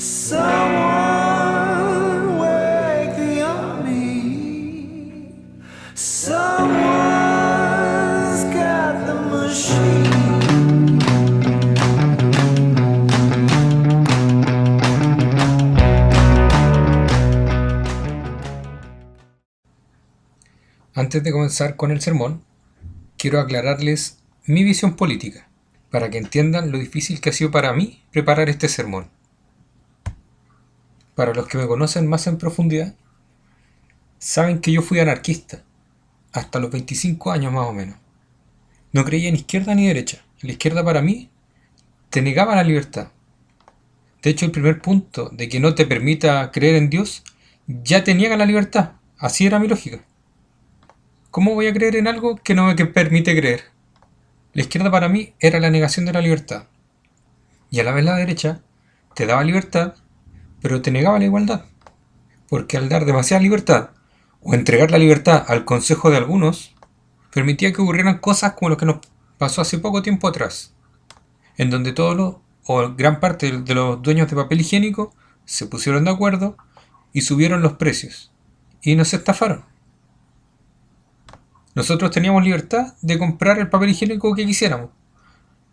Someone wake the army. Someone's got the machine. Antes de comenzar con el sermón, quiero aclararles mi visión política, para que entiendan lo difícil que ha sido para mí preparar este sermón. Para los que me conocen más en profundidad, saben que yo fui anarquista, hasta los 25 años más o menos. No creía ni izquierda ni derecha. La izquierda para mí te negaba la libertad. De hecho, el primer punto de que no te permita creer en Dios ya te niega la libertad. Así era mi lógica. ¿Cómo voy a creer en algo que no me permite creer? La izquierda para mí era la negación de la libertad. Y a la vez la derecha te daba libertad, pero te negaba la igualdad. Porque al dar demasiada libertad, o entregar la libertad al consejo de algunos, permitía que ocurrieran cosas como lo que nos pasó hace poco tiempo atrás, en donde o gran parte de los dueños de papel higiénico se pusieron de acuerdo y subieron los precios, y nos estafaron. Nosotros teníamos libertad de comprar el papel higiénico que quisiéramos,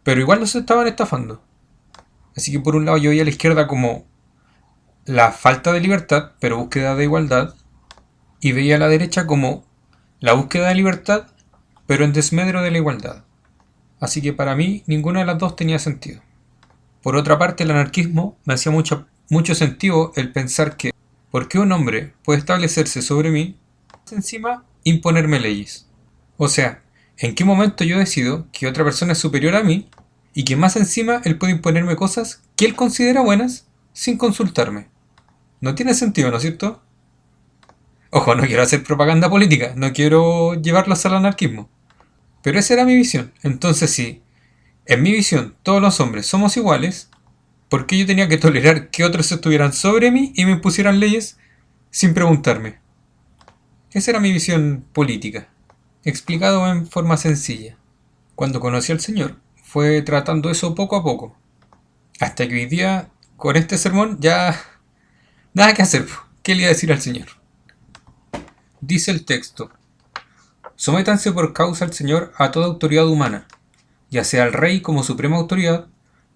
pero igual nos estaban estafando. Así que por un lado yo veía a la izquierda como la falta de libertad, pero búsqueda de igualdad, y veía a la derecha como la búsqueda de libertad, pero en desmedro de la igualdad. Así que para mí ninguna de las dos tenía sentido. Por otra parte, el anarquismo me hacía mucho sentido el pensar que ¿por qué un hombre puede establecerse sobre mí, encima imponerme leyes? O sea, ¿en qué momento yo decido que otra persona es superior a mí y que más encima él puede imponerme cosas que él considera buenas sin consultarme? No tiene sentido, ¿no es cierto? Ojo, no quiero hacer propaganda política, no quiero llevarlos al anarquismo. Pero esa era mi visión. Entonces, si en mi visión todos los hombres somos iguales, ¿por qué yo tenía que tolerar que otros estuvieran sobre mí y me impusieran leyes sin preguntarme? Esa era mi visión política, explicado en forma sencilla. Cuando conocí al Señor, fue tratando eso poco a poco. Hasta que hoy día, con este sermón, ya nada que hacer. ¿Qué le iba a decir al Señor? Dice el texto: sométanse por causa al Señor a toda autoridad humana, ya sea al rey como suprema autoridad,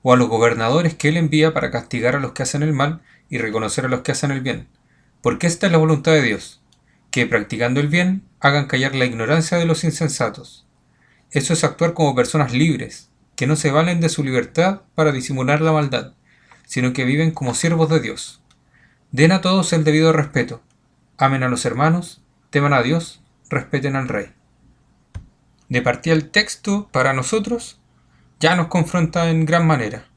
o a los gobernadores que él envía para castigar a los que hacen el mal y reconocer a los que hacen el bien. Porque esta es la voluntad de Dios, que practicando el bien hagan callar la ignorancia de los insensatos. Eso es actuar como personas libres, que no se valen de su libertad para disimular la maldad, sino que viven como siervos de Dios. Den a todos el debido respeto, amen a los hermanos, teman a Dios, respeten al rey. De partida el texto, para nosotros, ya nos confronta en gran manera,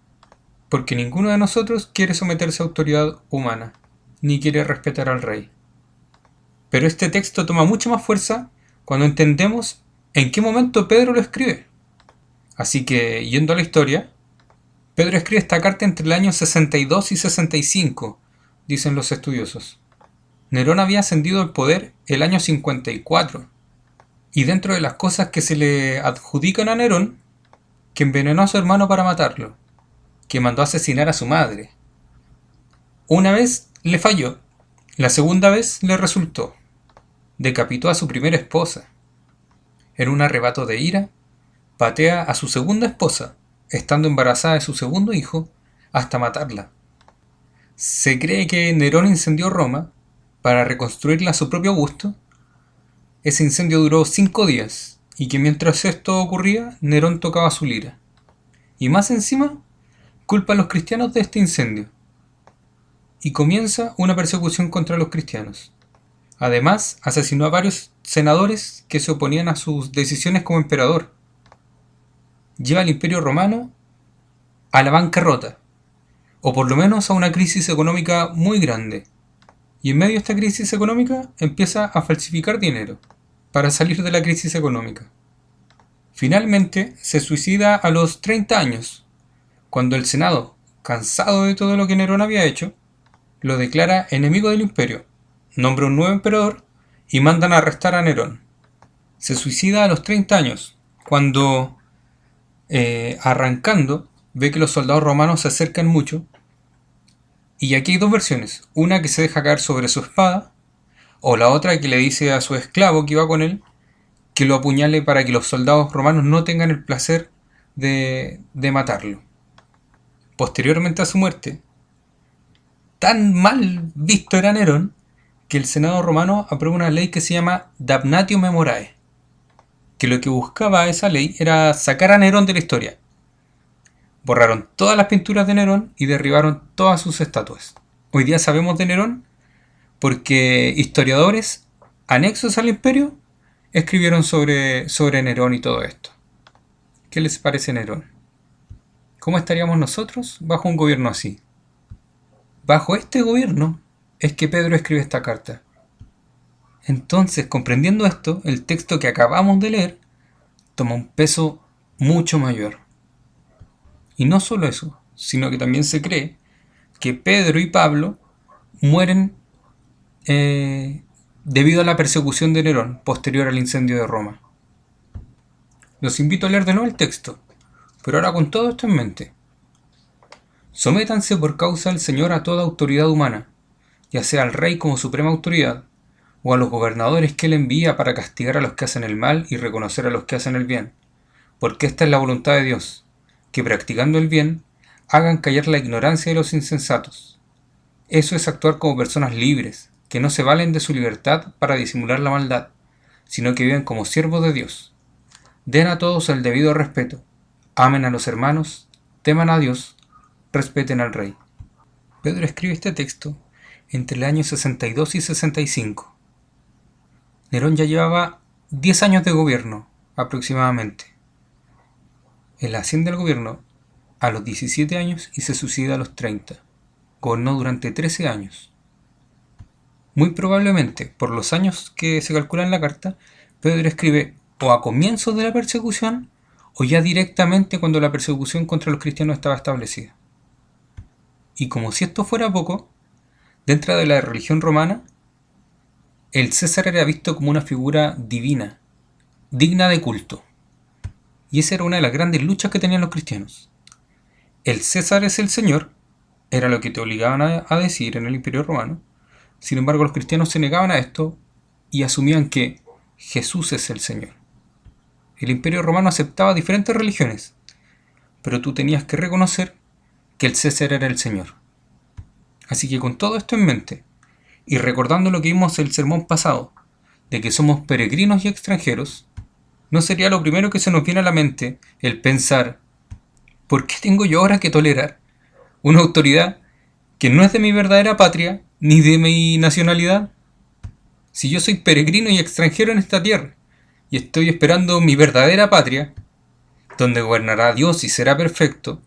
porque ninguno de nosotros quiere someterse a autoridad humana, ni quiere respetar al rey. Pero este texto toma mucha más fuerza cuando entendemos en qué momento Pedro lo escribe. Así que, yendo a la historia, Pedro escribe esta carta entre el año 62 y 65, dicen los estudiosos. Nerón había ascendido al poder el año 54, y dentro de las cosas que se le adjudican a Nerón, que envenenó a su hermano para matarlo, que mandó a asesinar a su madre. Una vez le falló, la segunda vez le resultó. Decapitó a su primera esposa. En un arrebato de ira, patea a su segunda esposa, estando embarazada de su segundo hijo, hasta matarla. Se cree que Nerón incendió Roma para reconstruirla a su propio gusto. Ese incendio duró 5 días, y que mientras esto ocurría, Nerón tocaba su lira. Y más encima, culpa a los cristianos de este incendio. Y comienza una persecución contra los cristianos. Además, asesinó a varios senadores que se oponían a sus decisiones como emperador. Lleva al Imperio Romano a la bancarrota, o por lo menos a una crisis económica muy grande. Y en medio de esta crisis económica empieza a falsificar dinero para salir de la crisis económica. Finalmente se suicida a los 30 años, cuando el Senado, cansado de todo lo que Nerón había hecho, lo declara enemigo del imperio, nombra un nuevo emperador y mandan a arrestar a Nerón. Se suicida a los 30 años, cuando arrancando ve que los soldados romanos se acercan mucho Y aquí hay dos versiones, una que se deja caer sobre su espada, o la otra que le dice a su esclavo que iba con él que lo apuñale para que los soldados romanos no tengan el placer de matarlo. Posteriormente a su muerte, tan mal visto era Nerón que el Senado romano aprueba una ley que se llama Damnatio Memorae, que lo que buscaba esa ley era sacar a Nerón de la historia. Borraron todas las pinturas de Nerón y derribaron todas sus estatuas. Hoy día sabemos de Nerón porque historiadores anexos al imperio escribieron sobre Nerón y todo esto. ¿Qué les parece Nerón? ¿Cómo estaríamos nosotros bajo un gobierno así? Bajo este gobierno es que Pedro escribe esta carta. Entonces, comprendiendo esto, el texto que acabamos de leer toma un peso mucho mayor. Y no solo eso, sino que también se cree que Pedro y Pablo mueren debido a la persecución de Nerón posterior al incendio de Roma. Los invito a leer de nuevo el texto, pero ahora con todo esto en mente. Sométanse por causa del Señor a toda autoridad humana, ya sea al rey como suprema autoridad, o a los gobernadores que él envía para castigar a los que hacen el mal y reconocer a los que hacen el bien, porque esta es la voluntad de Dios, que practicando el bien, hagan callar la ignorancia de los insensatos. Eso es actuar como personas libres, que no se valen de su libertad para disimular la maldad, sino que viven como siervos de Dios. Den a todos el debido respeto, amen a los hermanos, teman a Dios, respeten al rey. Pedro escribe este texto entre el año 62 y 65. Nerón ya llevaba 10 años de gobierno, aproximadamente. Él asciende al gobierno a los 17 años y se suicida a los 30. Gobernó durante 13 años. Muy probablemente, por los años que se calculan en la carta, Pedro escribe o a comienzos de la persecución o ya directamente cuando la persecución contra los cristianos estaba establecida. Y como si esto fuera poco, dentro de la religión romana, el César era visto como una figura divina, digna de culto. Y esa era una de las grandes luchas que tenían los cristianos. El César es el Señor, era lo que te obligaban a decir en el Imperio Romano. Sin embargo, los cristianos se negaban a esto y asumían que Jesús es el Señor. El Imperio Romano aceptaba diferentes religiones, pero tú tenías que reconocer que el César era el Señor. Así que con todo esto en mente, y recordando lo que vimos el sermón pasado, de que somos peregrinos y extranjeros, ¿no sería lo primero que se nos viene a la mente el pensar, ¿por qué tengo yo ahora que tolerar una autoridad que no es de mi verdadera patria ni de mi nacionalidad? Si yo soy peregrino y extranjero en esta tierra, y estoy esperando mi verdadera patria, donde gobernará Dios y será perfecto,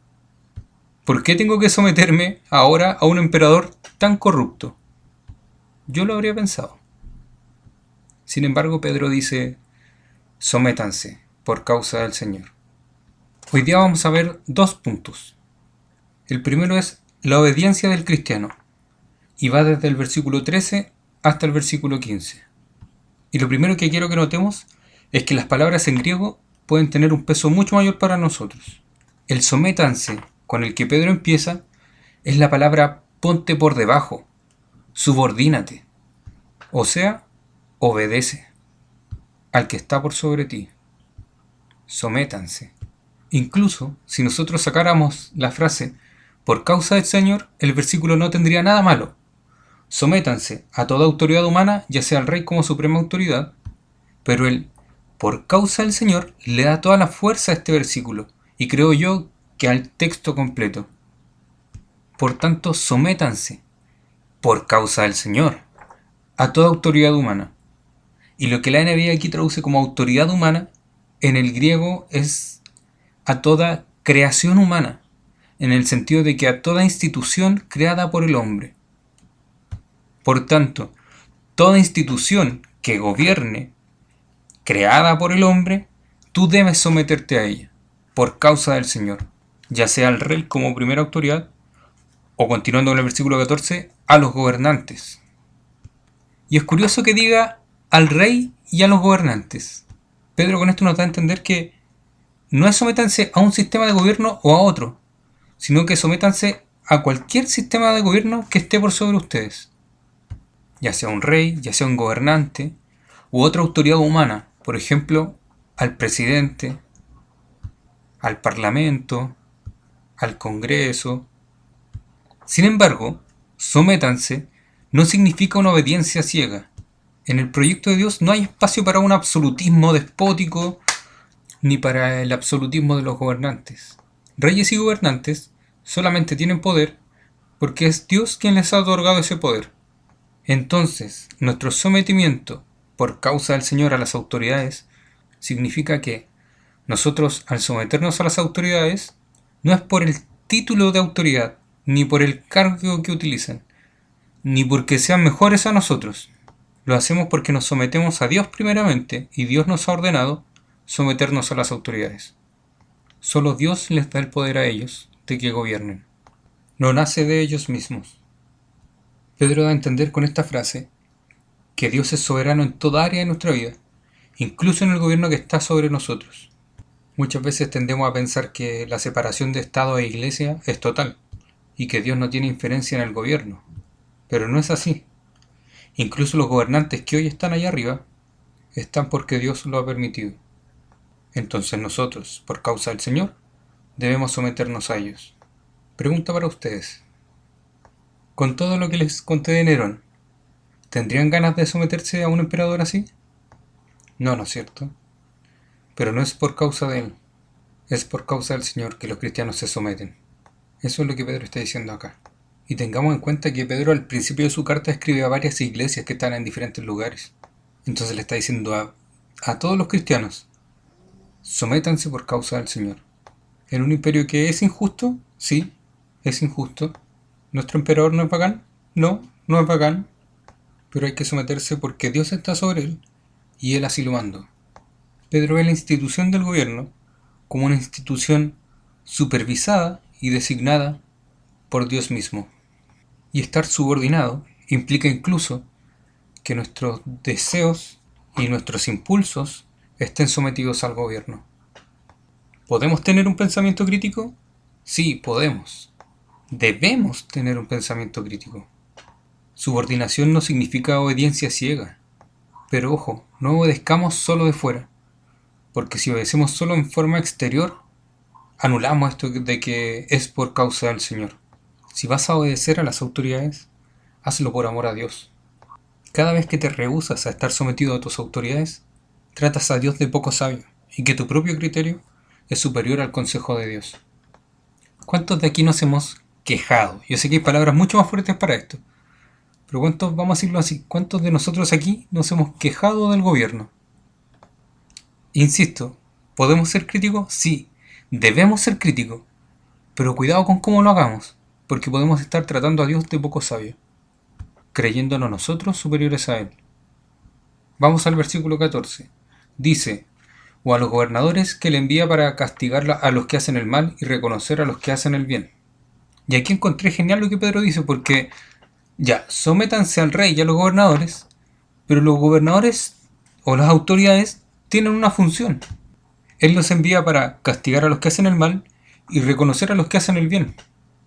¿por qué tengo que someterme ahora a un emperador tan corrupto? Yo lo habría pensado. Sin embargo, Pedro dice, sométanse por causa del Señor. Hoy día vamos a ver dos puntos. El primero es la obediencia del cristiano, y va desde el versículo 13 hasta el versículo 15. Y lo primero que quiero que notemos es que las palabras en griego pueden tener un peso mucho mayor para nosotros. El sométanse con el que Pedro empieza es la palabra ponte por debajo, subordínate, o sea, obedece al que está por sobre ti. Sométanse. Incluso si nosotros sacáramos la frase por causa del Señor, el versículo no tendría nada malo. Sométanse a toda autoridad humana, ya sea al rey como suprema autoridad, pero el por causa del Señor le da toda la fuerza a este versículo, y creo yo que al texto completo. Por tanto, sométanse por causa del Señor a toda autoridad humana. Y lo que la NBI aquí traduce como autoridad humana, en el griego es a toda creación humana, en el sentido de que a toda institución creada por el hombre. Por tanto, toda institución que gobierne, creada por el hombre, tú debes someterte a ella, por causa del Señor, ya sea al rey como primera autoridad, o continuando en el versículo 14, a los gobernantes. Y es curioso que diga al rey y a los gobernantes. Pedro con esto nos da a entender que no es sométanse a un sistema de gobierno o a otro, sino que sométanse a cualquier sistema de gobierno que esté por sobre ustedes, ya sea un rey, ya sea un gobernante u otra autoridad humana, por ejemplo, al presidente, al parlamento, al Congreso. Sin embargo, sométanse no significa una obediencia ciega. En el proyecto de Dios no hay espacio para un absolutismo despótico ni para el absolutismo de los gobernantes. Reyes y gobernantes solamente tienen poder porque es Dios quien les ha otorgado ese poder. Entonces, nuestro sometimiento por causa del Señor a las autoridades significa que nosotros, al someternos a las autoridades, no es por el título de autoridad, ni por el cargo que utilizan, ni porque sean mejores a nosotros. Lo hacemos porque nos sometemos a Dios primeramente y Dios nos ha ordenado someternos a las autoridades. Solo Dios les da el poder a ellos de que gobiernen. No nace de ellos mismos. Pedro da a entender con esta frase que Dios es soberano en toda área de nuestra vida, incluso en el gobierno que está sobre nosotros. Muchas veces tendemos a pensar que la separación de Estado e Iglesia es total y que Dios no tiene injerencia en el gobierno, pero no es así. Incluso los gobernantes que hoy están allá arriba están porque Dios lo ha permitido. Entonces nosotros, por causa del Señor, debemos someternos a ellos. Pregunta para ustedes. Con todo lo que les conté de Nerón, ¿tendrían ganas de someterse a un emperador así? No, ¿no es cierto? Pero no es por causa de él, es por causa del Señor que los cristianos se someten. Eso es lo que Pedro está diciendo acá. Y tengamos en cuenta que Pedro al principio de su carta escribe a varias iglesias que están en diferentes lugares. Entonces le está diciendo a todos los cristianos, sométanse por causa del Señor. ¿En un imperio que es injusto? Sí, es injusto. ¿Nuestro emperador no es bacán? No, no es bacán. Pero hay que someterse porque Dios está sobre él y él así lo mandó. Pedro ve la institución del gobierno como una institución supervisada y designada por Dios mismo. Y estar subordinado implica incluso que nuestros deseos y nuestros impulsos estén sometidos al gobierno. ¿Podemos tener un pensamiento crítico? Sí, podemos. Debemos tener un pensamiento crítico. Subordinación no significa obediencia ciega. Pero ojo, no obedezcamos solo de fuera, porque si obedecemos solo en forma exterior, anulamos esto de que es por causa del Señor. Si vas a obedecer a las autoridades, hazlo por amor a Dios. Cada vez que te rehusas a estar sometido a tus autoridades, tratas a Dios de poco sabio y que tu propio criterio es superior al consejo de Dios. ¿Cuántos de aquí nos hemos quejado? Yo sé que hay palabras mucho más fuertes para esto, pero ¿cuántos, vamos a decirlo así, cuántos de nosotros aquí nos hemos quejado del gobierno? Insisto, ¿podemos ser críticos? Sí, debemos ser críticos, pero cuidado con cómo lo hagamos, porque podemos estar tratando a Dios de poco sabio, creyéndonos nosotros superiores a Él. Vamos al versículo 14. Dice, o a los gobernadores que le envía para castigar a los que hacen el mal y reconocer a los que hacen el bien. Y aquí encontré genial lo que Pedro dice, porque ya, sométanse al rey y a los gobernadores, pero los gobernadores o las autoridades tienen una función. Él los envía para castigar a los que hacen el mal y reconocer a los que hacen el bien.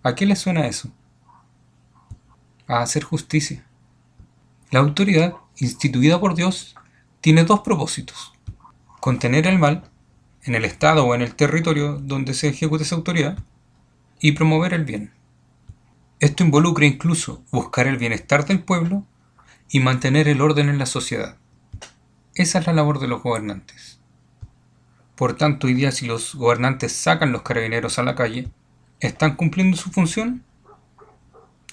¿A qué les suena eso? A hacer justicia. La autoridad, instituida por Dios, tiene dos propósitos: contener el mal en el estado o en el territorio donde se ejecute esa autoridad y promover el bien. Esto involucra incluso buscar el bienestar del pueblo y mantener el orden en la sociedad. Esa es la labor de los gobernantes. Por tanto, hoy día si los gobernantes sacan los carabineros a la calle, ¿están cumpliendo su función?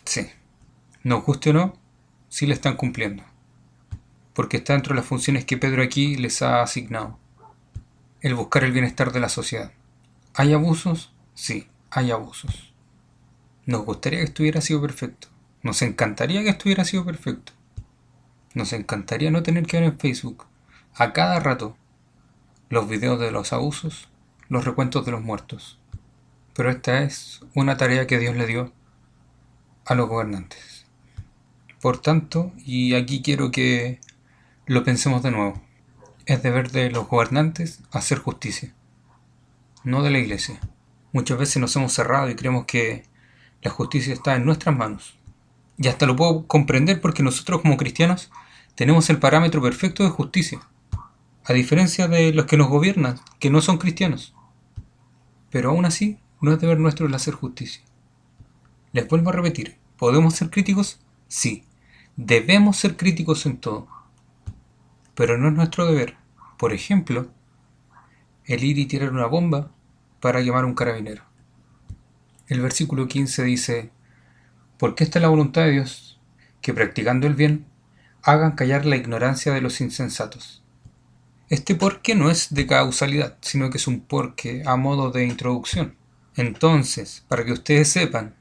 Sí. Nos guste o no, sí la están cumpliendo. Porque está dentro de las funciones que Pedro aquí les ha asignado. El buscar el bienestar de la sociedad. ¿Hay abusos? Sí, hay abusos. Nos gustaría que estuviera sido perfecto. Nos encantaría que estuviera sido perfecto. Nos encantaría no tener que ver en Facebook a cada rato los videos de los abusos, los recuentos de los muertos. Pero esta es una tarea que Dios le dio a los gobernantes. Por tanto, y aquí quiero que lo pensemos de nuevo, es deber de los gobernantes hacer justicia, no de la iglesia. Muchas veces nos hemos cerrado y creemos que La justicia está en nuestras manos. Y hasta lo puedo comprender porque nosotros como cristianos tenemos el parámetro perfecto de justicia, a diferencia de los que nos gobiernan, que no son cristianos. Pero aún así, no es deber nuestro el hacer justicia. Les vuelvo a repetir, ¿podemos ser críticos? Sí, debemos ser críticos en todo. Pero no es nuestro deber, por ejemplo, el ir y tirar una bomba para llamar a un carabinero. El versículo 15 dice, porque esta es la voluntad de Dios, que practicando el bien, hagan callar la ignorancia de los insensatos. Este porque no es de causalidad, sino que es un porque a modo de introducción. Entonces, para que ustedes sepan,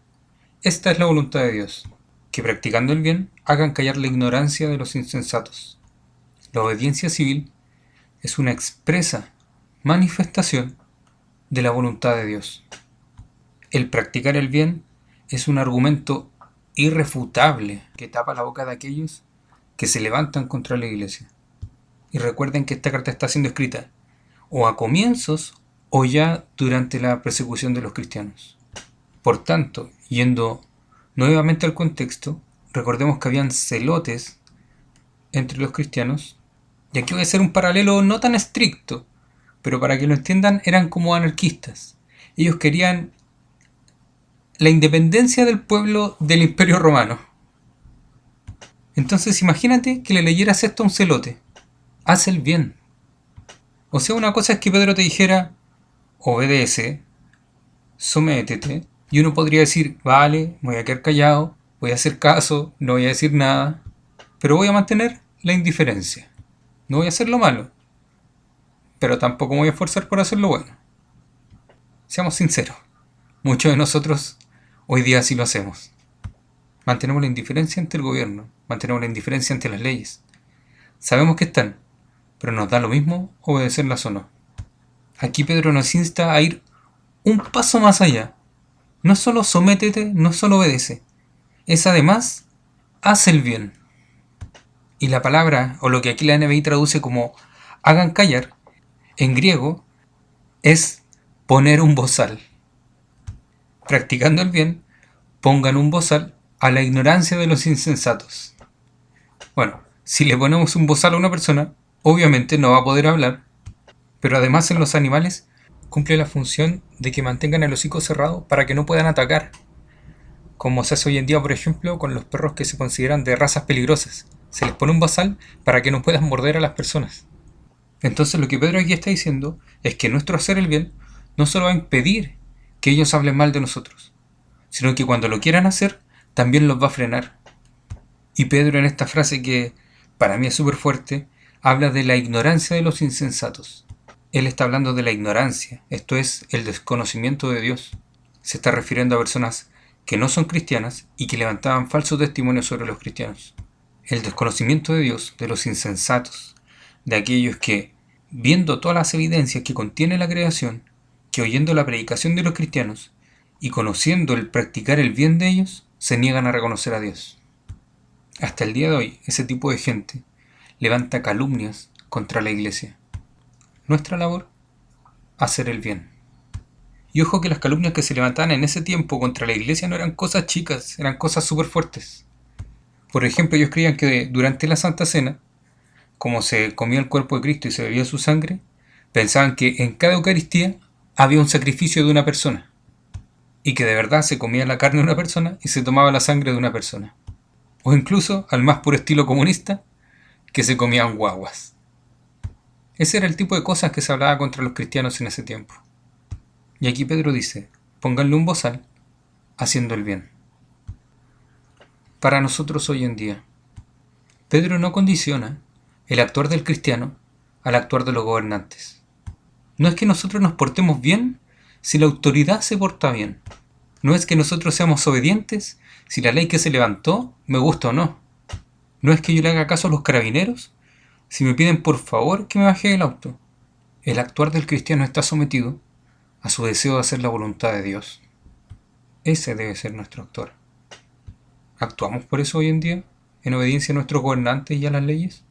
esta es la voluntad de Dios, que practicando el bien, hagan callar la ignorancia de los insensatos. La obediencia civil es una expresa manifestación de la voluntad de Dios. El practicar el bien es un argumento irrefutable que tapa la boca de aquellos que se levantan contra la iglesia. Y recuerden que esta carta está siendo escrita o a comienzos o ya durante la persecución de los cristianos. Por tanto, yendo nuevamente al contexto, recordemos que habían celotes entre los cristianos, y aquí voy a hacer un paralelo no tan estricto, pero para que lo entiendan, eran como anarquistas. Ellos querían la independencia del pueblo del Imperio Romano. Entonces imagínate que le leyeras esto a un celote. Haz el bien. O sea, una cosa es que Pedro te dijera, obedece, sométete, y uno podría decir, vale, me voy a quedar callado, voy a hacer caso, no voy a decir nada, pero voy a mantener la indiferencia. No voy a hacer lo malo, pero tampoco me voy a esforzar por hacer lo bueno. Seamos sinceros, muchos de nosotros hoy día sí lo hacemos. Mantenemos la indiferencia ante el gobierno, mantenemos la indiferencia ante las leyes. Sabemos que están, pero nos da lo mismo obedecerlas o no. Aquí Pedro nos insta a ir un paso más allá. No solo sométete, no solo obedece, es además, haz el bien. Y la palabra, o lo que aquí la NBI traduce como hagan callar, en griego es poner un bozal. Practicando el bien, pongan un bozal a la ignorancia de los insensatos. Bueno, si le ponemos un bozal a una persona, obviamente no va a poder hablar, pero además en los animales cumple la función de que mantengan el hocico cerrado para que no puedan atacar, como se hace hoy en día, por ejemplo, con los perros que se consideran de razas peligrosas. Se les pone un bozal para que no puedan morder a las personas. Entonces lo que Pedro aquí está diciendo es que nuestro hacer el bien no solo va a impedir que ellos hablen mal de nosotros, sino que cuando lo quieran hacer, también los va a frenar. Y Pedro en esta frase que para mí es súper fuerte, habla de la ignorancia de los insensatos. Él está hablando de la ignorancia, esto es el desconocimiento de Dios. Se está refiriendo a personas que no son cristianas y que levantaban falsos testimonios sobre los cristianos. El desconocimiento de Dios, de los insensatos, de aquellos que, viendo todas las evidencias que contiene la creación, que oyendo la predicación de los cristianos y conociendo el practicar el bien de ellos, se niegan a reconocer a Dios. Hasta el día de hoy, ese tipo de gente levanta calumnias contra la iglesia. Nuestra labor, hacer el bien. Y ojo que las calumnias que se levantaban en ese tiempo contra la iglesia no eran cosas chicas, eran cosas súper fuertes. Por ejemplo, ellos creían que durante la Santa Cena, como se comía el cuerpo de Cristo y se bebía su sangre, pensaban que en cada Eucaristía había un sacrificio de una persona, y que de verdad se comía la carne de una persona y se tomaba la sangre de una persona. O incluso, al más puro estilo comunista, que se comían guaguas. Ese era el tipo de cosas que se hablaba contra los cristianos en ese tiempo. Y aquí Pedro dice, pónganle un bozal haciendo el bien. Para nosotros hoy en día, Pedro no condiciona el actuar del cristiano al actuar de los gobernantes. No es que nosotros nos portemos bien si la autoridad se porta bien. No es que nosotros seamos obedientes si la ley que se levantó me gusta o no. No es que yo le haga caso a los carabineros si me piden por favor que me baje del auto. El actuar del cristiano está sometido a su deseo de hacer la voluntad de Dios. Ese debe ser nuestro actuar. ¿Actuamos por eso hoy en día, en obediencia a nuestros gobernantes y a las leyes?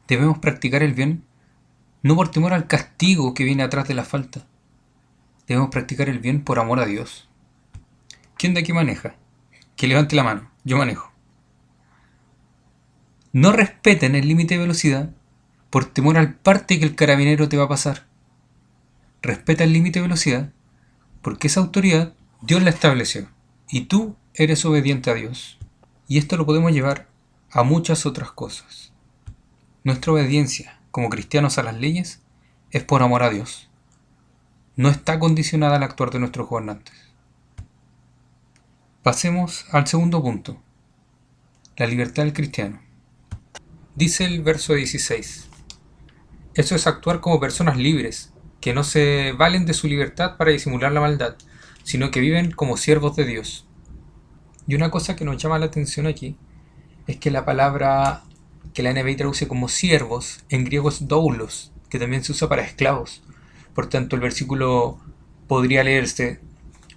Debemos practicar el bien, no por temor al castigo que viene atrás de la falta. Debemos practicar el bien por amor a Dios. ¿Quién de aquí maneja? Que levante la mano. Yo manejo. No respeten el límite de velocidad por temor al parte que el carabinero te va a pasar. Respeta el límite de velocidad porque esa autoridad Dios la estableció y tú eres obediente a Dios. Y esto lo podemos llevar a muchas otras cosas. Nuestra obediencia como cristianos a las leyes es por amor a Dios. No está condicionada al actuar de nuestros gobernantes. Pasemos al segundo punto, la libertad del cristiano. Dice el verso 16, eso es actuar como personas libres, que no se valen de su libertad para disimular la maldad, sino que viven como siervos de Dios. Y una cosa que nos llama la atención aquí es que la palabra que la NBI traduce como siervos en griego es doulos, que también se usa para esclavos. Por tanto, el versículo podría leerse,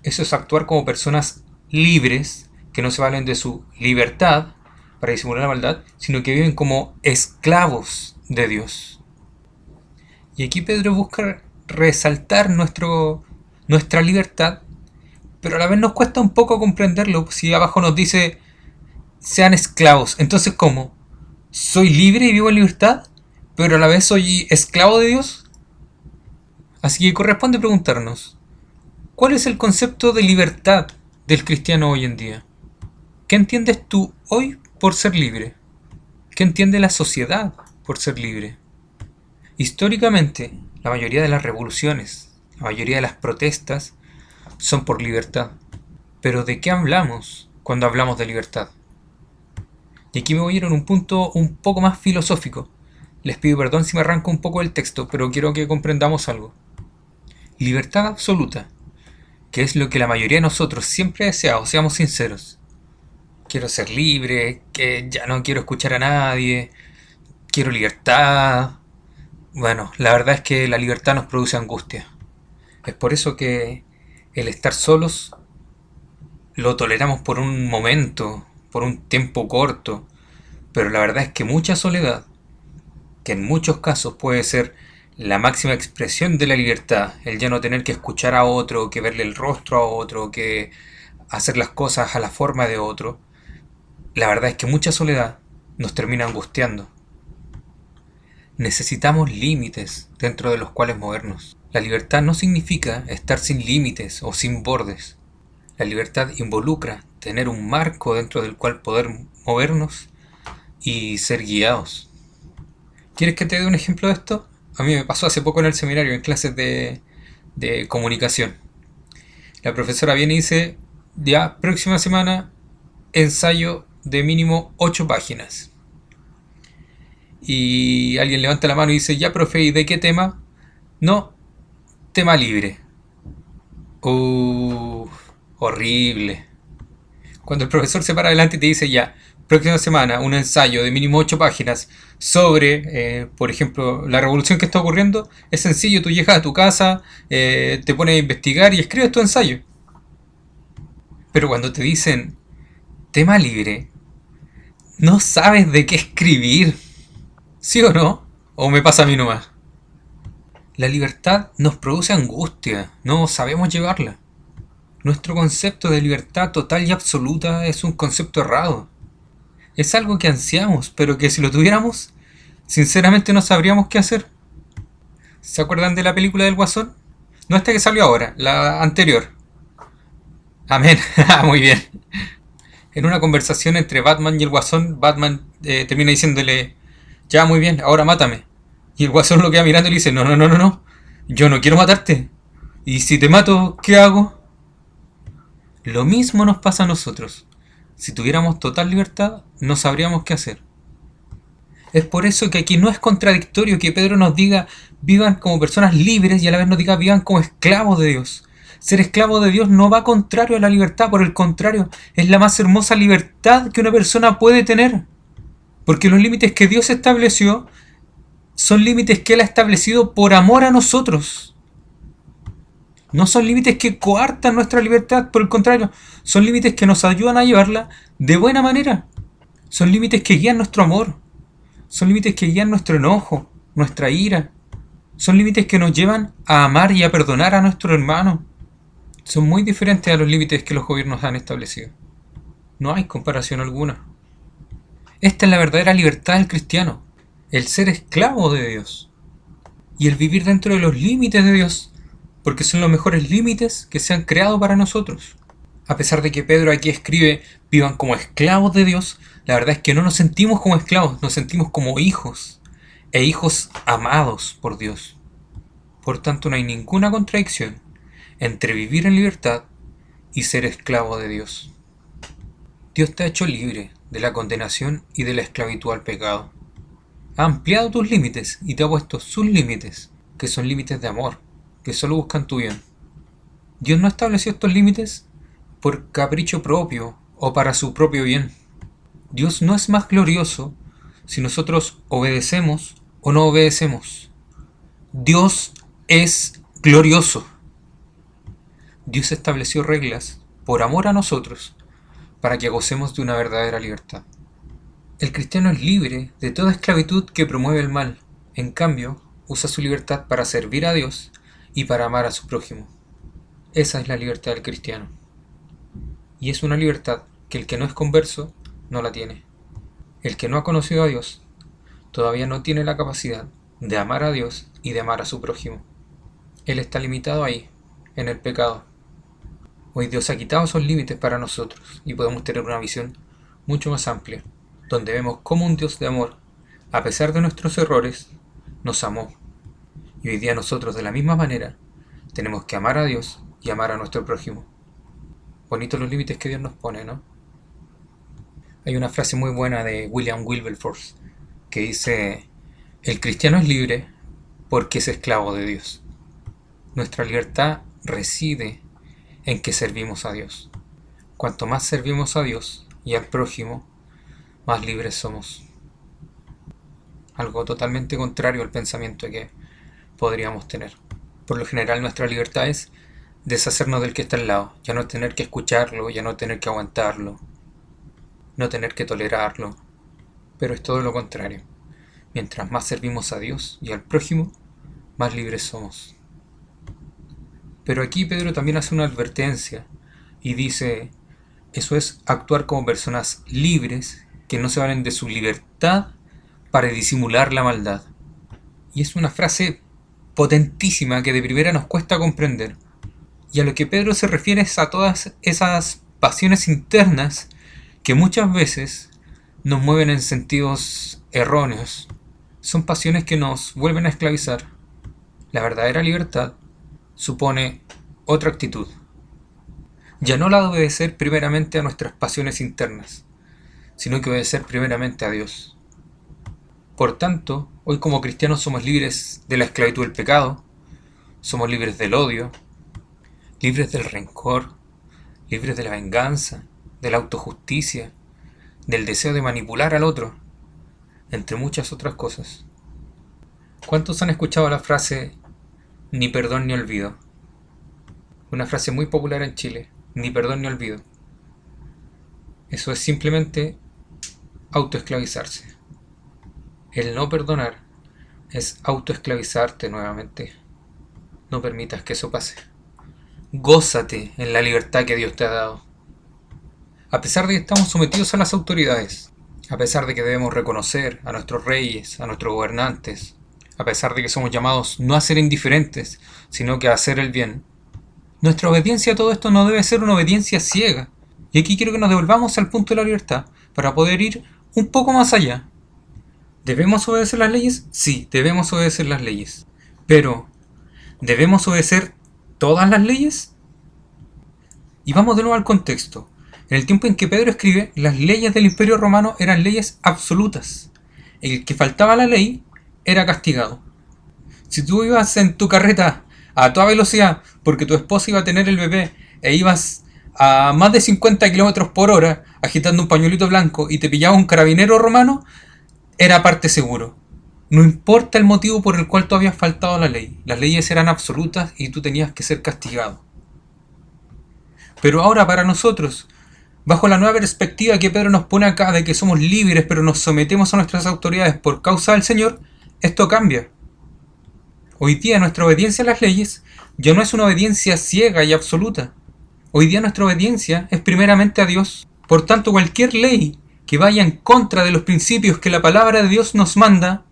eso es actuar como personas libres, que no se valen de su libertad para disimular la maldad, sino que viven como esclavos de Dios. Y aquí Pedro busca resaltar nuestra libertad, pero a la vez nos cuesta un poco comprenderlo. Si abajo nos dice, sean esclavos, entonces ¿cómo? ¿Soy libre y vivo en libertad, pero a la vez soy esclavo de Dios? Así que corresponde preguntarnos, ¿cuál es el concepto de libertad del cristiano hoy en día? ¿Qué entiendes tú hoy por ser libre? ¿Qué entiende la sociedad por ser libre? Históricamente, la mayoría de las revoluciones, la mayoría de las protestas son por libertad. Pero ¿de qué hablamos cuando hablamos de libertad? Y aquí me voy a ir en un punto un poco más filosófico. Les pido perdón si me arranco un poco del texto, pero quiero que comprendamos algo. Libertad absoluta, que es lo que la mayoría de nosotros siempre ha deseado, seamos sinceros. Quiero ser libre, que ya no quiero escuchar a nadie, quiero libertad. Bueno, la verdad es que la libertad nos produce angustia. Es por eso que el estar solos lo toleramos por un momento, por un tiempo corto, pero la verdad es que mucha soledad, que en muchos casos puede ser la máxima expresión de la libertad, el ya no tener que escuchar a otro, que verle el rostro a otro, que hacer las cosas a la forma de otro, la verdad es que mucha soledad nos termina angustiando. Necesitamos límites dentro de los cuales movernos. La libertad no significa estar sin límites o sin bordes. La libertad involucra tener un marco dentro del cual poder movernos y ser guiados. ¿Quieres que te dé un ejemplo de esto? A mí me pasó hace poco en el seminario, en clases de comunicación. La profesora viene y dice, ya, próxima semana, ensayo de mínimo 8 páginas. Y alguien levanta la mano y dice, ya, profe, ¿y de qué tema? No, tema libre. Horrible. Cuando el profesor se para adelante y te dice, ya, próxima semana, un ensayo de mínimo 8 páginas sobre, por ejemplo, la revolución que está ocurriendo, es sencillo, tú llegas a tu casa, te pones a investigar y escribes tu ensayo. Pero cuando te dicen tema libre, no sabes de qué escribir. ¿Sí o no? ¿O me pasa a mí nomás? La libertad nos produce angustia, no sabemos llevarla. Nuestro concepto de libertad total y absoluta es un concepto errado. Es algo que ansiamos, pero que si lo tuviéramos, sinceramente no sabríamos qué hacer. ¿Se acuerdan de la película del Guasón? No esta que salió ahora, la anterior. Amén, muy bien. En una conversación entre Batman y el Guasón, Batman termina diciéndole, ya, muy bien, ahora mátame. Y el Guasón lo queda mirando y le dice, no, yo no quiero matarte. Y si te mato, ¿qué hago? Lo mismo nos pasa a nosotros. Si tuviéramos total libertad, no sabríamos qué hacer. Es por eso que aquí no es contradictorio que Pedro nos diga vivan como personas libres y a la vez nos diga vivan como esclavos de Dios. Ser esclavo de Dios no va contrario a la libertad, por el contrario, es la más hermosa libertad que una persona puede tener. Porque los límites que Dios estableció son límites que Él ha establecido por amor a nosotros. No son límites que coartan nuestra libertad, por el contrario, son límites que nos ayudan a llevarla de buena manera. Son límites que guían nuestro amor. Son límites que guían nuestro enojo, nuestra ira. Son límites que nos llevan a amar y a perdonar a nuestro hermano. son muy diferentes a los límites que los gobiernos han establecido. No hay comparación alguna. Esta es la verdadera libertad del cristiano, el ser esclavo de Dios y el vivir dentro de los límites de Dios, porque son los mejores límites que se han creado para nosotros. A pesar de que Pedro aquí escribe vivan como esclavos de Dios, la verdad es que no nos sentimos como esclavos, nos sentimos como hijos, e hijos amados por Dios. Por tanto, no hay ninguna contradicción entre vivir en libertad y ser esclavo de Dios. Dios te ha hecho libre de la condenación y de la esclavitud al pecado. Ha ampliado tus límites y te ha puesto sus límites, que son límites de amor, que solo buscan tu bien. Dios no estableció estos límites por capricho propio o para su propio bien. Dios no es más glorioso si nosotros obedecemos o no obedecemos. Dios es glorioso. Dios estableció reglas por amor a nosotros para que gocemos de una verdadera libertad. El cristiano es libre de toda esclavitud que promueve el mal. En cambio, usa su libertad para servir a Dios y para amar a su prójimo. Esa es la libertad del cristiano. Y es una libertad que el que no es converso no la tiene. El que no ha conocido a Dios todavía no tiene la capacidad de amar a Dios y de amar a su prójimo. Él está limitado ahí, en el pecado. Hoy Dios ha quitado esos límites para nosotros y podemos tener una visión mucho más amplia, donde vemos cómo un Dios de amor, a pesar de nuestros errores, nos amó. Y hoy día nosotros de la misma manera tenemos que amar a Dios y amar a nuestro prójimo. Bonitos los límites que Dios nos pone, ¿no? Hay una frase muy buena de William Wilberforce que dice: el cristiano es libre porque es esclavo de Dios. Nuestra libertad reside en que servimos a Dios. Cuanto más servimos a Dios y al prójimo, más libres somos. Algo totalmente contrario al pensamiento que podríamos tener. Por lo general nuestra libertad es deshacernos del que está al lado, ya no tener que escucharlo, ya no tener que aguantarlo, no tener que tolerarlo. Pero es todo lo contrario. Mientras más servimos a Dios y al prójimo, más libres somos. Pero aquí Pedro también hace una advertencia y dice: eso es actuar como personas libres que no se valen de su libertad para disimular la maldad. Y es una frase potentísima que de primera nos cuesta comprender. Y a lo que Pedro se refiere es a todas esas pasiones internas que muchas veces nos mueven en sentidos erróneos. Son pasiones que nos vuelven a esclavizar. La verdadera libertad supone otra actitud. Ya no la de obedecer primeramente a nuestras pasiones internas, sino que obedecer primeramente a Dios. Por tanto, hoy como cristianos somos libres de la esclavitud del pecado, somos libres del odio, libres del rencor, libres de la venganza, de la autojusticia, del deseo de manipular al otro, entre muchas otras cosas. ¿Cuántos han escuchado la frase ni perdón ni olvido? Una frase muy popular en Chile, ni perdón ni olvido. Eso es simplemente autoesclavizarse. El no perdonar es autoesclavizarte nuevamente. No permitas que eso pase. Gózate en la libertad que Dios te ha dado. A pesar de que estamos sometidos a las autoridades, a pesar de que debemos reconocer a nuestros reyes, a nuestros gobernantes, a pesar de que somos llamados no a ser indiferentes, sino que a hacer el bien, nuestra obediencia a todo esto no debe ser una obediencia ciega. Y aquí quiero que nos devolvamos al punto de la libertad para poder ir un poco más allá. ¿Debemos obedecer las leyes? Sí, debemos obedecer las leyes. Pero, ¿debemos obedecer todas las leyes? Y vamos de nuevo al contexto. En el tiempo en que Pedro escribe, las leyes del Imperio Romano eran leyes absolutas. El que faltaba a la ley era castigado. Si tú ibas en tu carreta a toda velocidad porque tu esposa iba a tener el bebé e ibas a más de 50 kilómetros por hora agitando un pañuelito blanco y te pillaba un carabinero romano, era parte seguro. No importa el motivo por el cual tú habías faltado a la ley. Las leyes eran absolutas y tú tenías que ser castigado. Pero ahora para nosotros, bajo la nueva perspectiva que Pedro nos pone acá de que somos libres pero nos sometemos a nuestras autoridades por causa del Señor, esto cambia. Hoy día nuestra obediencia a las leyes ya no es una obediencia ciega y absoluta, Hoy día nuestra obediencia es primeramente a Dios. Por tanto, cualquier ley que vaya en contra de los principios que la palabra de Dios nos manda,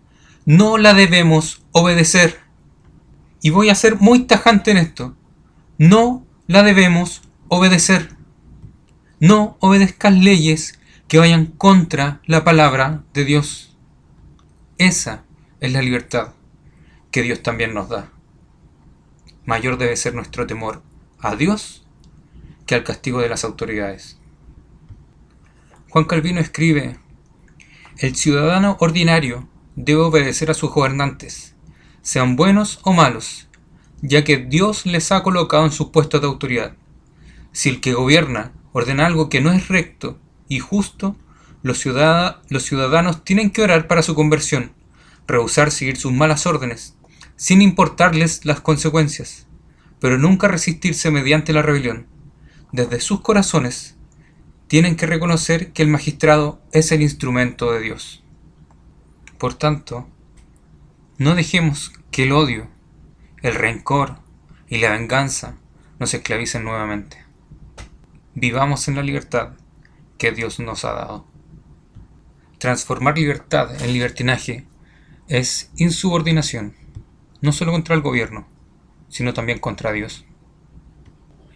no la debemos obedecer. Y voy a ser muy tajante en esto. No la debemos obedecer. No obedezcas leyes que vayan contra la palabra de Dios. Esa es la libertad que Dios también nos da. Mayor debe ser nuestro temor a Dios que al castigo de las autoridades. Juan Calvino escribe: el ciudadano ordinario debe obedecer a sus gobernantes, sean buenos o malos, ya que Dios les ha colocado en sus puestos de autoridad. Si el que gobierna ordena algo que no es recto y justo, los ciudadanos tienen que orar para su conversión, rehusar seguir sus malas órdenes, sin importarles las consecuencias, pero nunca resistirse mediante la rebelión. Desde sus corazones tienen que reconocer que el magistrado es el instrumento de Dios. Por tanto, no dejemos que el odio, el rencor y la venganza nos esclavicen nuevamente. Vivamos en la libertad que Dios nos ha dado. Transformar libertad en libertinaje es insubordinación, no solo contra el gobierno, sino también contra Dios.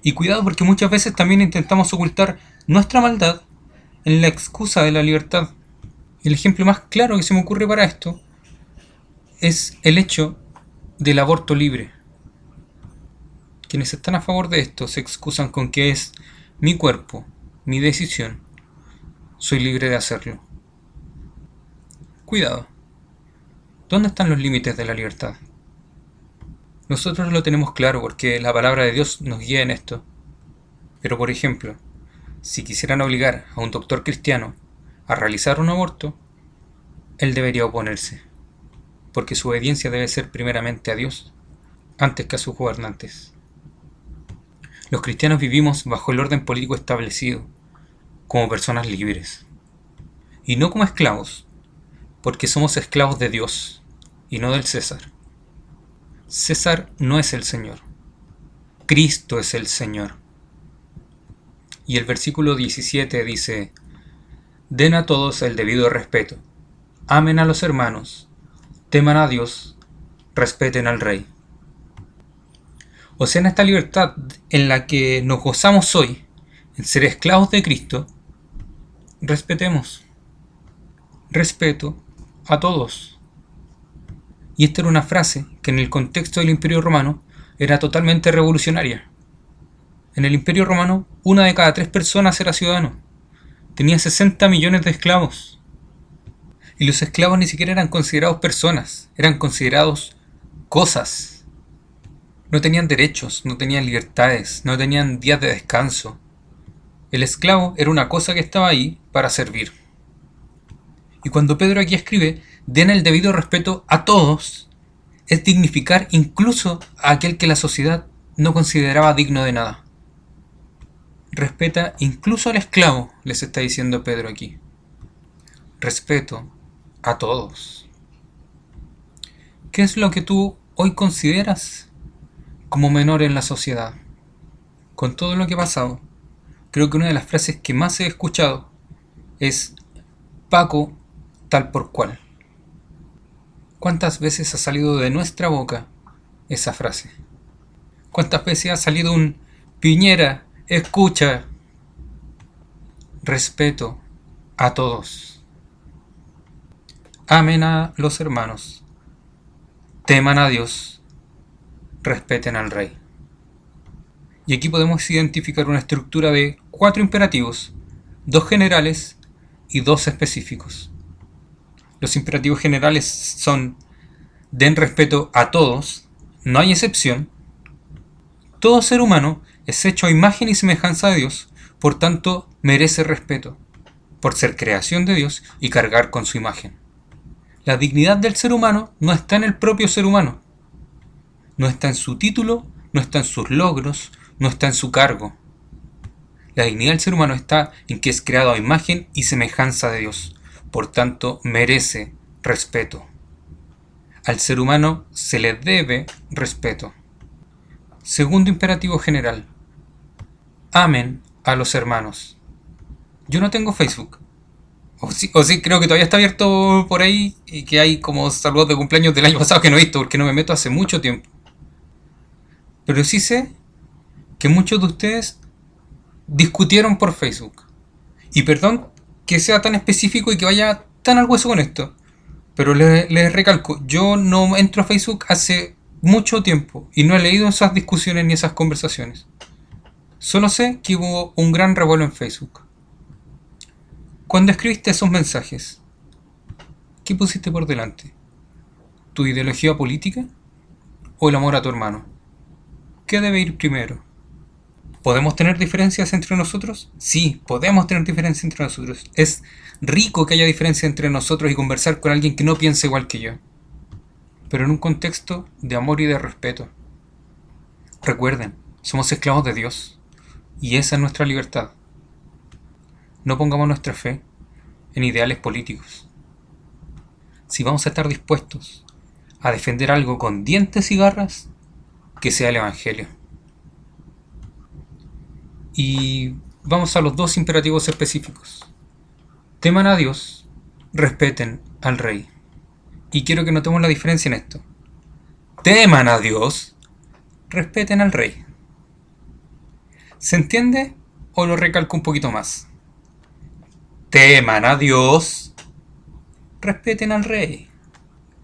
Y cuidado, porque muchas veces también intentamos ocultar nuestra maldad en la excusa de la libertad. El ejemplo más claro que se me ocurre para esto es el hecho del aborto libre. Quienes están a favor de esto se excusan con que es mi cuerpo, mi decisión, soy libre de hacerlo. Cuidado, ¿dónde están los límites de la libertad? Nosotros lo tenemos claro porque la palabra de Dios nos guía en esto. Pero por ejemplo, si quisieran obligar a un doctor cristiano a realizar un aborto, él debería oponerse, porque su obediencia debe ser primeramente a Dios, antes que a sus gobernantes. Los cristianos vivimos bajo el orden político establecido, como personas libres, y no como esclavos, porque somos esclavos de Dios, y no del César. César no es el Señor, Cristo es el Señor. Y el versículo 17 dice: den a todos el debido respeto, amen a los hermanos, teman a Dios, respeten al Rey. O sea, en esta libertad en la que nos gozamos hoy, en ser esclavos de Cristo, respetemos. Respeto a todos. Y esta era una frase que en el contexto del Imperio Romano era totalmente revolucionaria. En el Imperio Romano, 1 de cada 3 personas era ciudadano. Tenía 60 millones de esclavos. Y los esclavos ni siquiera eran considerados personas, eran considerados cosas. No tenían derechos, no tenían libertades, no tenían días de descanso. El esclavo era una cosa que estaba ahí para servir. Y cuando Pedro aquí escribe, den el debido respeto a todos, es dignificar incluso a aquel que la sociedad no consideraba digno de nada. Respeta incluso al esclavo, les está diciendo Pedro aquí. Respeto a todos. ¿Qué es lo que tú hoy consideras como menor en la sociedad? Con todo lo que ha pasado, creo que una de las frases que más he escuchado es Paco tal por cual. ¿Cuántas veces ha salido de nuestra boca esa frase? ¿Cuántas veces ha salido un Piñera, escucha? Respeto a todos. Amen a los hermanos. Teman a Dios. Respeten al Rey. Y aquí podemos identificar una estructura de 4 imperativos, 2 generales y 2 específicos. Los imperativos generales son: den respeto a todos, no hay excepción. Todo ser humano es hecho a imagen y semejanza de Dios, por tanto merece respeto, por ser creación de Dios y cargar con su imagen. La dignidad del ser humano no está en el propio ser humano, no está en su título, no está en sus logros, no está en su cargo. La dignidad del ser humano está en que es creado a imagen y semejanza de Dios. Por tanto, merece respeto. Al ser humano se le debe respeto. Segundo imperativo general: amen a los hermanos. Yo no tengo Facebook. O sí, creo que todavía está abierto por ahí y que hay como saludos de cumpleaños del año pasado que no he visto porque no me meto hace mucho tiempo. Pero sí sé que muchos de ustedes discutieron por Facebook. Y perdón que sea tan específico y que vaya tan al hueso con esto. Pero les recalco, yo no entro a Facebook hace mucho tiempo y no he leído esas discusiones ni esas conversaciones. Solo sé que hubo un gran revuelo en Facebook. Cuando escribiste esos mensajes, ¿qué pusiste por delante? ¿Tu ideología política o el amor a tu hermano? ¿Qué debe ir primero? ¿Podemos tener diferencias entre nosotros? Sí, podemos tener diferencias entre nosotros. Es rico que haya diferencias entre nosotros y conversar con alguien que no piensa igual que yo. Pero en un contexto de amor y de respeto. Recuerden, somos esclavos de Dios. Y esa es nuestra libertad. No pongamos nuestra fe en ideales políticos. Si vamos a estar dispuestos a defender algo con dientes y garras, que sea el Evangelio. Y vamos a los dos imperativos específicos. Teman a Dios, respeten al Rey. Y quiero que notemos la diferencia en esto. Teman a Dios, respeten al Rey. ¿Se entiende o lo recalco un poquito más? Teman a Dios, respeten al Rey.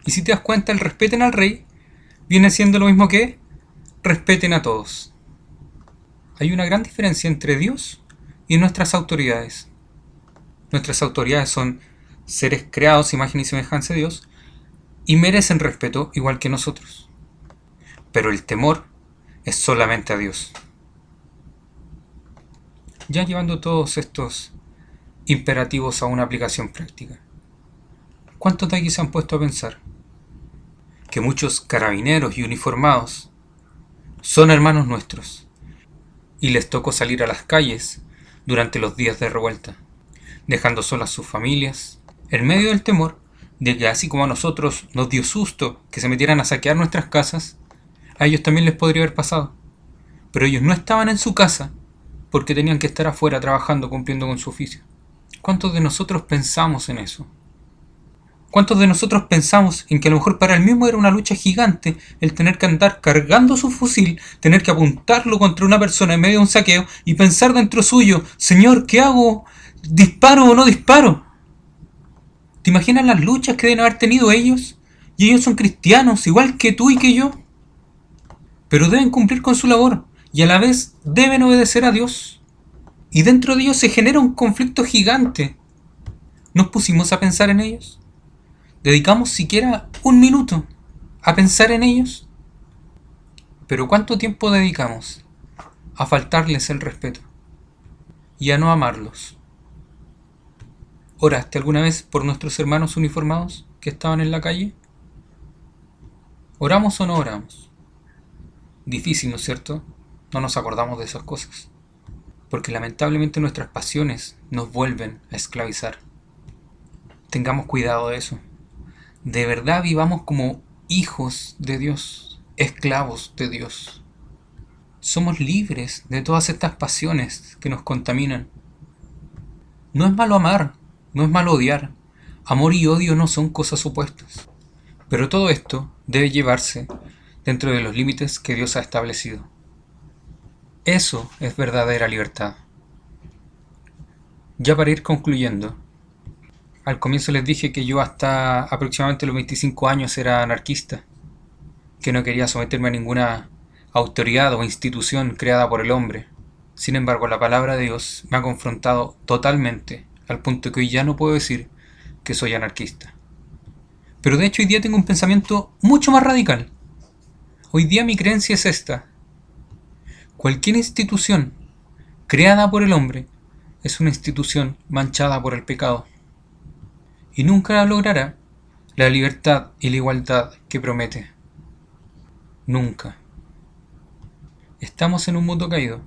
Y si te das cuenta, el respeten al Rey viene siendo lo mismo que respeten a todos. Hay una gran diferencia entre Dios y nuestras autoridades. Nuestras autoridades son seres creados, imagen y semejanza de Dios, y merecen respeto igual que nosotros. Pero el temor es solamente a Dios. Ya llevando todos estos imperativos a una aplicación práctica, ¿cuántos de aquí se han puesto a pensar que muchos carabineros y uniformados son hermanos nuestros y les tocó salir a las calles durante los días de revuelta, dejando solas sus familias, en medio del temor de que así como a nosotros nos dio susto que se metieran a saquear nuestras casas, a ellos también les podría haber pasado? Pero ellos no estaban en su casa porque tenían que estar afuera trabajando, cumpliendo con su oficio. ¿Cuántos de nosotros pensamos en eso? ¿Cuántos de nosotros pensamos en que a lo mejor para él mismo era una lucha gigante el tener que andar cargando su fusil, tener que apuntarlo contra una persona en medio de un saqueo y pensar dentro suyo, Señor, ¿qué hago? ¿Disparo o no disparo? ¿Te imaginas las luchas que deben haber tenido ellos? Y ellos son cristianos, igual que tú y que yo. Pero deben cumplir con su labor y a la vez deben obedecer a Dios. Y dentro de ellos se genera un conflicto gigante. ¿Nos pusimos a pensar en ellos? ¿Dedicamos siquiera un minuto a pensar en ellos? Pero ¿cuánto tiempo dedicamos a faltarles el respeto y a no amarlos? ¿Oraste alguna vez por nuestros hermanos uniformados que estaban en la calle? ¿Oramos o no oramos? Difícil, ¿no es cierto? No nos acordamos de esas cosas, porque lamentablemente nuestras pasiones nos vuelven a esclavizar. Tengamos cuidado de eso. De verdad vivamos como hijos de Dios, esclavos de Dios. Somos libres de todas estas pasiones que nos contaminan. No es malo amar, no es malo odiar. Amor y odio no son cosas opuestas. Pero todo esto debe llevarse dentro de los límites que Dios ha establecido. Eso es verdadera libertad. Ya para ir concluyendo, al comienzo les dije que yo hasta aproximadamente los 25 años era anarquista, que no quería someterme a ninguna autoridad o institución creada por el hombre. Sin embargo, la palabra de Dios me ha confrontado totalmente, al punto que hoy ya no puedo decir que soy anarquista. Pero de hecho hoy día tengo un pensamiento mucho más radical. Hoy día mi creencia es esta: cualquier institución creada por el hombre es una institución manchada por el pecado y nunca logrará la libertad y la igualdad que promete. Nunca. Estamos en un mundo caído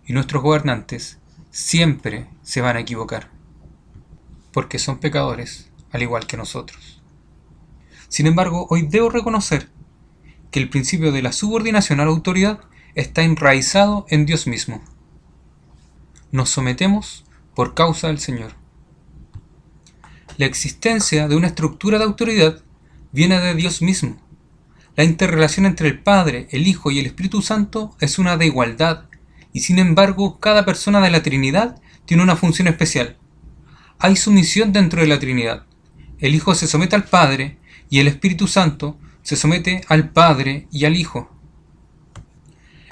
y nuestros gobernantes siempre se van a equivocar, porque son pecadores al igual que nosotros. Sin embargo, hoy debo reconocer que el principio de la subordinación a la autoridad está enraizado en Dios mismo. Nos sometemos por causa del Señor. La existencia de una estructura de autoridad viene de Dios mismo. La interrelación entre el Padre, el Hijo y el Espíritu Santo es una de igualdad, y sin embargo cada persona de la Trinidad tiene una función especial. Hay sumisión dentro de la Trinidad. El Hijo se somete al Padre y el Espíritu Santo se somete al Padre y al Hijo.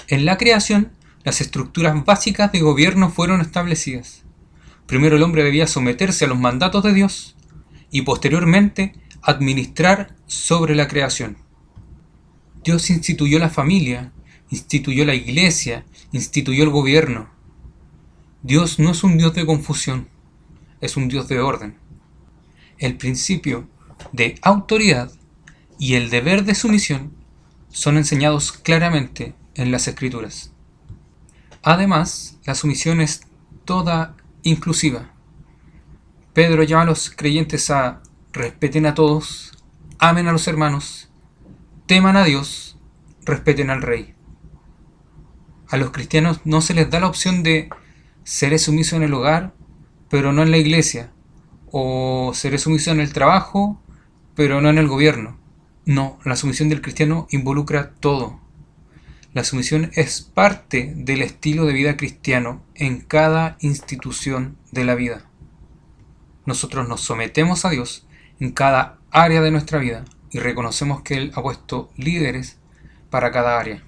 En la creación, las estructuras básicas de gobierno fueron establecidas. Primero el hombre debía someterse a los mandatos de Dios y posteriormente administrar sobre la creación. Dios instituyó la familia, instituyó la iglesia, instituyó el gobierno. Dios no es un Dios de confusión, es un Dios de orden. El principio de autoridad y el deber de sumisión son enseñados claramente en las Escrituras. Además, la sumisión es toda inclusiva. Pedro llama a los creyentes a respeten a todos, amen a los hermanos, teman a Dios, respeten al Rey. A los cristianos no se les da la opción de seré sumiso en el hogar, pero no en la iglesia, o seré sumiso en el trabajo, pero no en el gobierno. No, la sumisión del cristiano involucra todo. La sumisión es parte del estilo de vida cristiano en cada institución de la vida. Nosotros nos sometemos a Dios en cada área de nuestra vida y reconocemos que Él ha puesto líderes para cada área.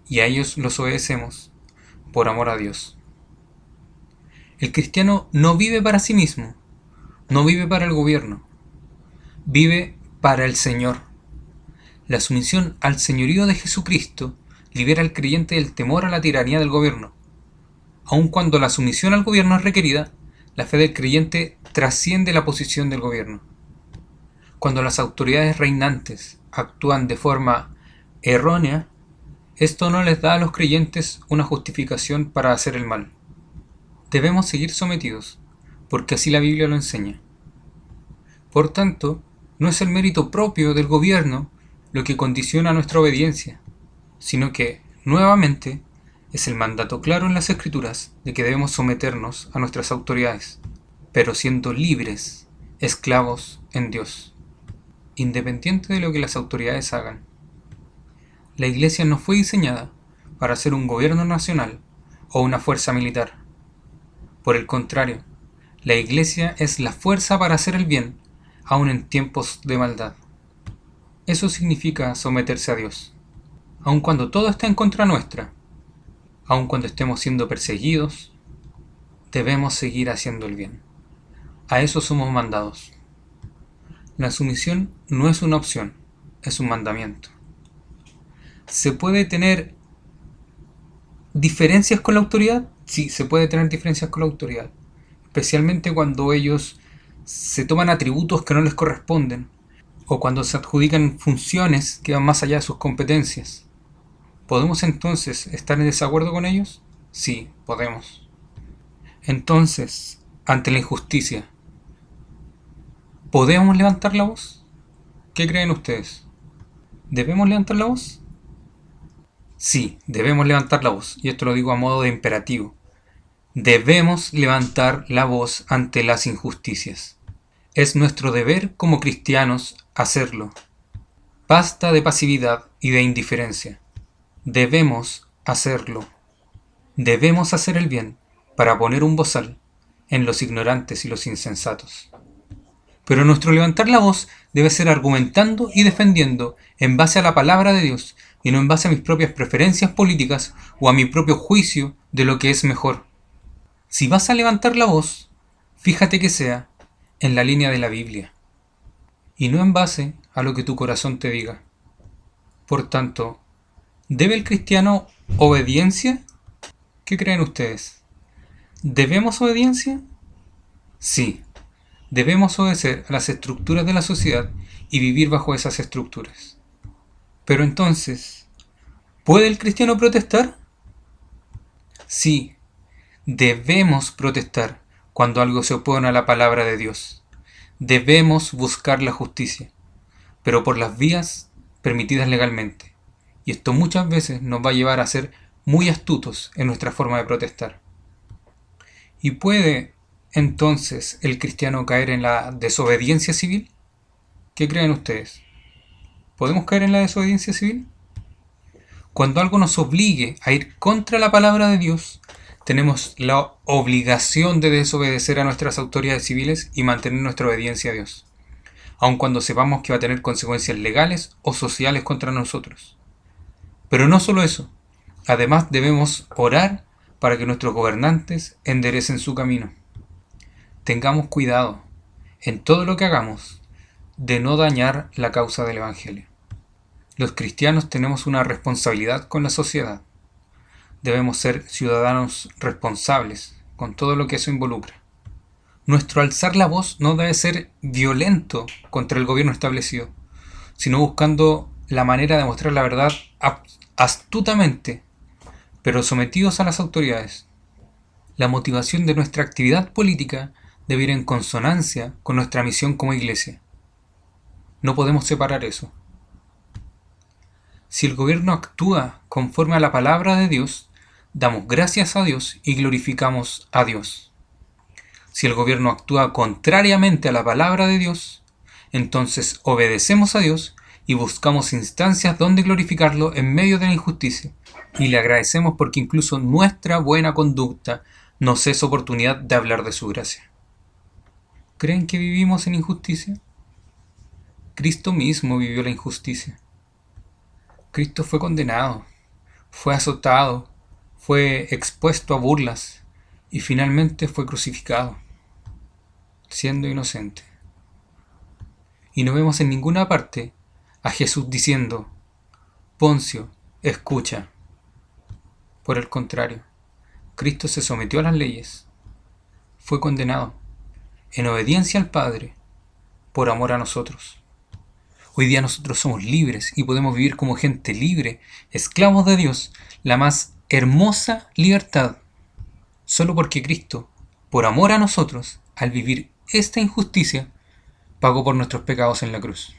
Y a ellos los obedecemos por amor a Dios. El cristiano no vive para sí mismo, no vive para el gobierno, vive para el Señor. La sumisión al señorío de Jesucristo libera al creyente del temor a la tiranía del gobierno. Aun cuando la sumisión al gobierno es requerida, la fe del creyente trasciende la posición del gobierno. Cuando las autoridades reinantes actúan de forma errónea, esto no les da a los creyentes una justificación para hacer el mal. Debemos seguir sometidos, porque así la Biblia lo enseña. Por tanto, no es el mérito propio del gobierno lo que condiciona nuestra obediencia, sino que, nuevamente, es el mandato claro en las Escrituras de que debemos someternos a nuestras autoridades, pero siendo libres, esclavos en Dios, independiente de lo que las autoridades hagan. La Iglesia no fue diseñada para ser un gobierno nacional o una fuerza militar. Por el contrario, la Iglesia es la fuerza para hacer el bien, aun en tiempos de maldad. Eso significa someterse a Dios, aun cuando todo está en contra nuestra, aun cuando estemos siendo perseguidos, debemos seguir haciendo el bien. A eso somos mandados. La sumisión no es una opción, es un mandamiento. ¿Se puede tener diferencias con la autoridad? Sí, se puede tener diferencias con la autoridad, especialmente cuando ellos se toman atributos que no les corresponden, o cuando se adjudican funciones que van más allá de sus competencias. ¿Podemos entonces estar en desacuerdo con ellos? Sí, podemos. Entonces, ante la injusticia, ¿podemos levantar la voz? ¿Qué creen ustedes? ¿Debemos levantar la voz? Sí, debemos levantar la voz, y esto lo digo a modo de imperativo. Debemos levantar la voz ante las injusticias. Es nuestro deber como cristianos hacerlo. Basta de pasividad y de indiferencia. Debemos hacerlo. Debemos hacer el bien para poner un bozal en los ignorantes y los insensatos. Pero nuestro levantar la voz debe ser argumentando y defendiendo en base a la palabra de Dios y no en base a mis propias preferencias políticas o a mi propio juicio de lo que es mejor. Si vas a levantar la voz, fíjate que sea en la línea de la Biblia y no en base a lo que tu corazón te diga. Por tanto, ¿debe el cristiano obediencia? ¿Qué creen ustedes? ¿Debemos obediencia? Sí, debemos obedecer a las estructuras de la sociedad y vivir bajo esas estructuras. Pero entonces, ¿puede el cristiano protestar? Sí, debemos protestar cuando algo se opone a la palabra de Dios. Debemos buscar la justicia, pero por las vías permitidas legalmente. Y esto muchas veces nos va a llevar a ser muy astutos en nuestra forma de protestar. ¿Y puede entonces el cristiano caer en la desobediencia civil? ¿Qué creen ustedes? ¿Podemos caer en la desobediencia civil? Cuando algo nos obligue a ir contra la palabra de Dios, tenemos la obligación de desobedecer a nuestras autoridades civiles y mantener nuestra obediencia a Dios, aun cuando sepamos que va a tener consecuencias legales o sociales contra nosotros. Pero no solo eso, además debemos orar para que nuestros gobernantes enderecen su camino. Tengamos cuidado, en todo lo que hagamos, de no dañar la causa del Evangelio. Los cristianos tenemos una responsabilidad con la sociedad. Debemos ser ciudadanos responsables con todo lo que eso involucra. Nuestro alzar la voz no debe ser violento contra el gobierno establecido, sino buscando la manera de mostrar la verdad astutamente, pero sometidos a las autoridades. La motivación de nuestra actividad política debe ir en consonancia con nuestra misión como iglesia. No podemos separar eso. Si el gobierno actúa conforme a la palabra de Dios, damos gracias a Dios y glorificamos a Dios. Si el gobierno actúa contrariamente a la palabra de Dios, entonces obedecemos a Dios y buscamos instancias donde glorificarlo en medio de la injusticia, y le agradecemos porque incluso nuestra buena conducta nos es oportunidad de hablar de su gracia. ¿Creen que vivimos en injusticia? Cristo mismo vivió la injusticia. Cristo fue condenado, fue azotado, fue expuesto a burlas y finalmente fue crucificado, siendo inocente. Y no vemos en ninguna parte a Jesús diciendo: Poncio, escucha. Por el contrario, Cristo se sometió a las leyes, fue condenado, en obediencia al Padre, por amor a nosotros. Hoy día nosotros somos libres y podemos vivir como gente libre, esclavos de Dios, la más hermosa libertad, solo porque Cristo, por amor a nosotros, al vivir esta injusticia, pagó por nuestros pecados en la cruz.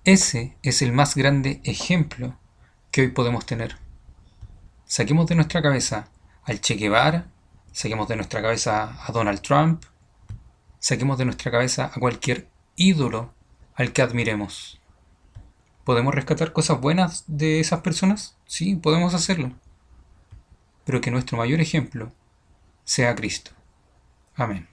Ese es el más grande ejemplo que hoy podemos tener. Saquemos de nuestra cabeza al Che Guevara, saquemos de nuestra cabeza a Donald Trump, saquemos de nuestra cabeza a cualquier ídolo al que admiremos. ¿Podemos rescatar cosas buenas de esas personas? Sí, podemos hacerlo. Pero que nuestro mayor ejemplo sea Cristo. Amén.